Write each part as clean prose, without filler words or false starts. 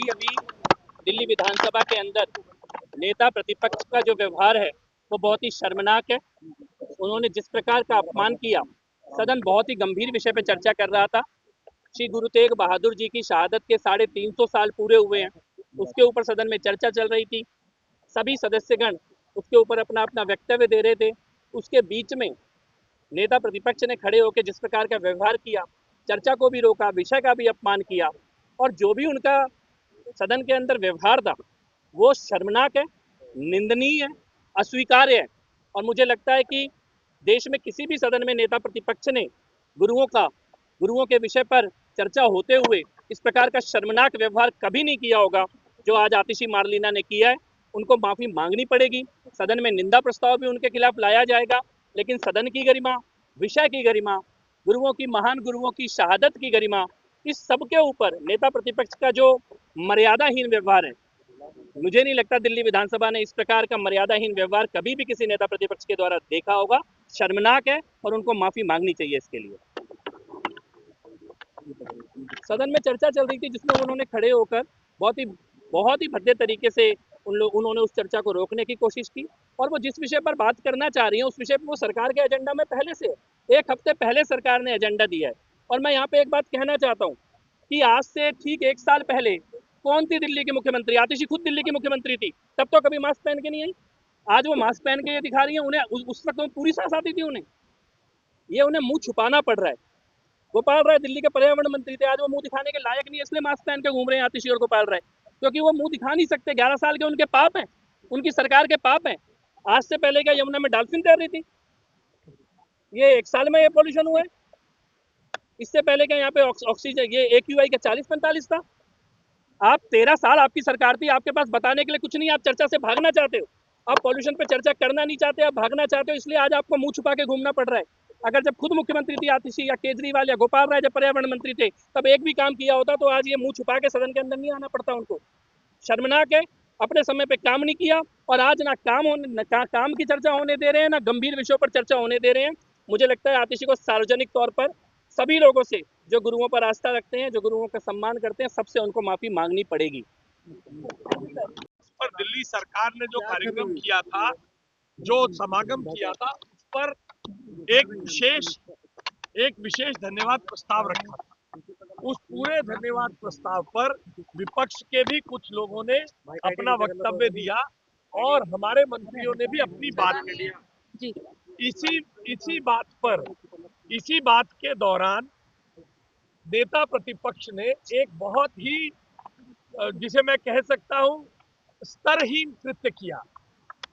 कि अभी दिल्ली विधानसभा के अंदर नेता प्रतिपक्ष का जो व्यवहार है वो बहुत ही शर्मनाक है। उन्होंने जिस प्रकार का अपमान किया, सदन बहुत ही गंभीर विषय पर चर्चा कर रहा था। श्री गुरु तेग बहादुर जी की शहादत के 350 साल पूरे हुए हैं, उसके ऊपर सदन में चर्चा चल रही थी। सभी सदस्यगण उसके ऊपर अपना अपना वक्तव्य दे रहे थे। उसके बीच में नेता प्रतिपक्ष ने खड़े होकर जिस प्रकार का व्यवहार किया, चर्चा को भी रोका, विषय का भी अपमान किया, और जो भी उनका सदन के अंदर व्यवहार था वो शर्मनाक है, निंदनीय है, अस्वीकार्य है। और मुझे लगता है कि देश में किसी भी सदन में नेता प्रतिपक्ष ने गुरुओं के विषय पर चर्चा होते हुए इस प्रकार का शर्मनाक व्यवहार कभी नहीं किया होगा जो आज आतिशी मारलीना ने किया है। उनको माफी मांगनी पड़ेगी। सदन में निंदा प्रस्ताव भी उनके खिलाफ लाया जाएगा, लेकिन सदन की गरिमा, विषय की गरिमा, महान गुरुओं की शहादत की गरिमा, इस सब के ऊपर नेता प्रतिपक्ष का जो मर्यादाहीन व्यवहार है, मुझे नहीं लगता दिल्ली विधानसभा ने इस प्रकार का मर्यादाहीन व्यवहार कभी भी किसी नेता प्रतिपक्ष के द्वारा देखा होगा। शर्मनाक है और उनको माफी मांगनी चाहिए इसके लिए। सदन में चर्चा चल रही थी जिसमें उन्होंने खड़े होकर बहुत ही भद्दे तरीके से उन्होंने उस चर्चा को रोकने की कोशिश की, और वो जिस विषय पर बात करना चाह रही है उस विषय पर वो सरकार के एजेंडा में पहले से 1 हफ्ते पहले सरकार ने एजेंडा दिया है। और मैं यहाँ पे एक बात कहना चाहता हूँ कि आज से ठीक 1 साल पहले कौन थी दिल्ली की मुख्यमंत्री? आतिशी खुद दिल्ली की मुख्यमंत्री थी, तब तो कभी मास्क पहन के नहीं आई। आज वो मास्क पहन के ये दिखा रही है। उन्हें उस वक्त पूरी सांस आती थी, उन्हें मुंह छुपाना पड़ रहा है। गोपाल राय दिल्ली के पर्यावरण मंत्री थे, आज वो मुंह दिखाने के लायक नहीं है, इसलिए मास्क पहन के घूम रहे हैं आतिशी और गोपाल राय, क्योंकि वो मुंह दिखा नहीं सकते। 11 साल के उनके पाप हैं, उनकी सरकार के पाप हैं। आज से पहले क्या यमुना में डॉल्फिन तैर रही थी? ये 1 साल में ये पॉल्यूशन हुआ है। इससे पहले क्या यहाँ पे ऑक्सीजन ये AQI का 40-45 था। आप 13 साल आपकी सरकार थी, आपके पास बताने के लिए कुछ नहीं, आप चर्चा से भागना चाहते हो। आप पॉल्यूशन पे चर्चा करना नहीं चाहते, आप भागना चाहते हो, इसलिए आज आपको मुंह छुपा के घूमना पड़ रहा है। अगर जब खुद मुख्यमंत्री थी आतिशी या केजरीवाल या गोपाल राय जब पर्यावरण मंत्री थे, तब एक भी काम किया होता तो आज ये मुंह छुपा के सदन के अंदर नहीं आना पड़ता उनको। शर्मनाक है, अपने समय पे काम नहीं किया, और आज ना काम की चर्चा होने दे रहे हैं, ना गंभीर विषयों पर चर्चा होने दे रहे हैं। मुझे लगता है आतिशी को सार्वजनिक तौर पर सभी लोगों से जो गुरुओं पर आस्था रखते हैं, जो गुरुओं का सम्मान करते हैं, सबसे उनको माफी मांगनी पड़ेगी। पर दिल्ली सरकार ने जो कार्यक्रम किया था, जो समागम किया था, उस पर एक विशेष धन्यवाद प्रस्ताव रखा था। उस पूरे धन्यवाद प्रस्ताव पर विपक्ष के भी कुछ लोगों ने अपना वक्तव्य दिया और हमारे मंत्रियों ने भी अपनी बात कही। इसी बात के दौरान नेता प्रतिपक्ष ने एक बहुत ही, जिसे मैं कह सकता हूं, स्तरहीन कृत्य किया।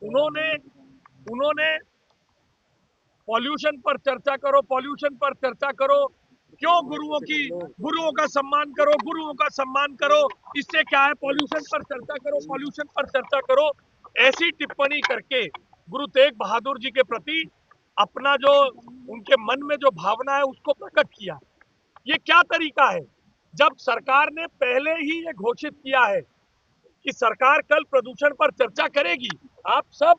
उन्होंने पॉल्यूशन पर चर्चा करो, क्यों गुरुओं का सम्मान करो, इससे क्या है, पॉल्यूशन पर चर्चा करो, ऐसी टिप्पणी करके गुरु तेग बहादुर जी के प्रति अपना जो उनके मन में जो भावना है उसको प्रकट किया। ये क्या तरीका है? जब सरकार ने पहले ही ये घोषित किया है कि सरकार कल प्रदूषण पर चर्चा करेगी। आप सब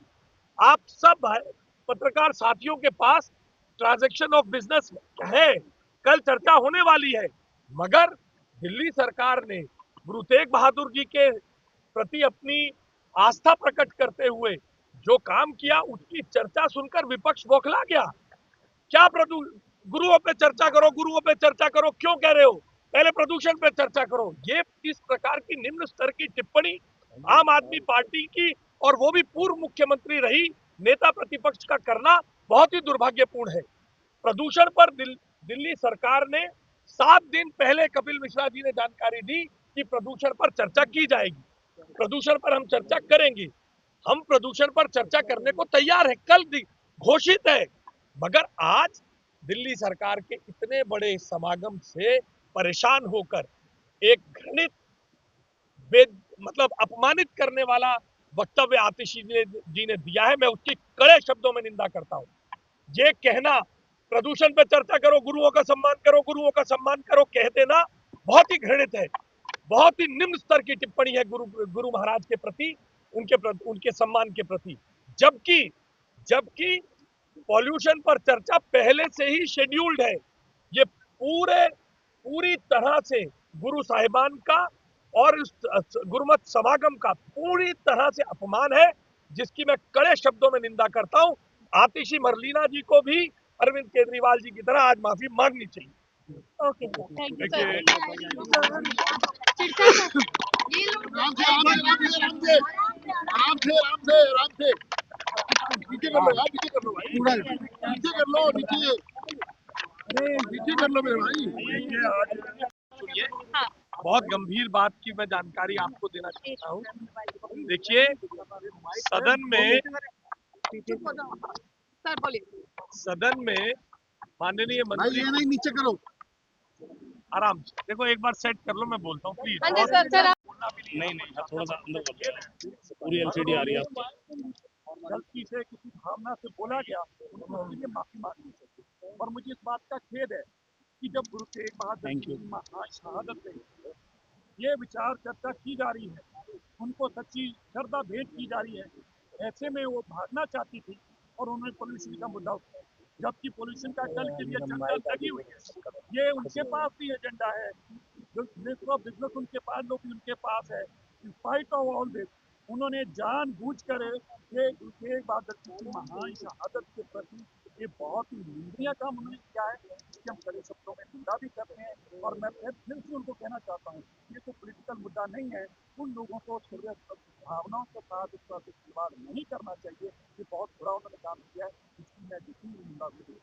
पत्रकार साथियों के पास ट्रांजैक्शन ऑफ बिजनेस है, कल चर्चा होने वाली है, मगर दिल्ली सरकार ने गुरु तेग बहादुर जी के प्रति अपनी आस्था प्रकट करते हुए जो काम किया, उसकी चर्चा सुनकर विपक्ष बौखला गया। क्या गुरुओं पे चर्चा करो, क्यों कह रहे हो? पहले प्रदूषण पे चर्चा करो। ये इस प्रकार की निम्न स्तर की टिप्पणी आम आदमी पार्टी की, और वो भी पूर्व मुख्यमंत्री रही नेता प्रतिपक्ष का करना बहुत ही दुर्भाग्यपूर्ण है। प्रदूषण पर दिल्ली सरकार ने 7 दिन पहले कपिल मिश्रा जी ने जानकारी दी कि प्रदूषण पर चर्चा की जाएगी, प्रदूषण पर हम चर्चा करेंगे। हम प्रदूषण पर चर्चा करने को तैयार है, कल घोषित है, मगर आज दिल्ली सरकार के इतने बड़े समागम से परेशान होकर एक घृणित, मतलब अपमानित करने वाला वक्तव्य आतिशी जी ने दिया है। मैं उसकी कड़े शब्दों में निंदा करता हूं। ये कहना प्रदूषण पर चर्चा करो, गुरुओं का सम्मान करो कह देना बहुत ही घृणित है, बहुत ही निम्न स्तर की टिप्पणी है गुरु महाराज के प्रति, उनके सम्मान के प्रति। जबकि पॉल्यूशन पर चर्चा पहले से ही शेड्यूल्ड है। ये पूरी तरह से गुरु साहिबान का और इस गुरुमत समागम का पूरी तरह से अपमान है, जिसकी मैं कड़े शब्दों में निंदा करता हूं। आतिशी मरलीना जी को भी अरविंद केजरीवाल जी की तरह आज माफी मांगनी चाहिए। Okay sir, thank you sir. आराम से नीचे कर लो यार, नीचे कर लो भाई, नीचे कर लो, नीचे कर लो मेरे भाई। देखिए आज सुनिए, बहुत गंभीर बात की मैं जानकारी आपको देना चाहता हूँ। देखिए सदन में सर बोलिए। माननीय भाई मंत्री, ये नहीं, नीचे करो। आराम से देखो, एक बार सेट कर लो, मैं बोलता हूँ प्लीज। हाँ जी सर, सर आप नहीं थोड़ा सा अंदर कर, पूरी एलसीडी आ रही है आपकी। गलती से किसी भावना से बोला गया, उनको उसके लिए माफी मांगनी चाहिए। और मुझे इस बात का खेद है कि जब गुरु तेग बहादुर जी की शहादत पे ये विचार चर्चा की जा रही है, उनको सच्ची श्रद्धा भेंट की जा रही है, ऐसे में वो भागना चाहती थी और उन्होंने पोल्यूशन का मुद्दा उठाया, जबकि पोल्यूशन का कल के लिए चर्चा लगी हुई है। ये उनके पास भी एजेंडा है, जो बिजनेस उनके पास, लोग उनके पास है। In spite of all this, उन्होंने जानबूझकर ये गुरु तेग बहादुर जी की महान शहादत के प्रति ये बहुत ही निंदनीय काम उन्होंने किया है, जिसके हम कड़े शब्दों में निंदा भी करते हैं। और मैं फिर से उनको कहना चाहता हूँ, ये तो पॉलिटिकल मुद्दा नहीं है, उन लोगों को भावनाओं के साथ इस तरह से खिलवाड़ नहीं करना चाहिए। ये बहुत बुरा उन्होंने काम किया है, इसकी मैं जितनी निंदा करूँ।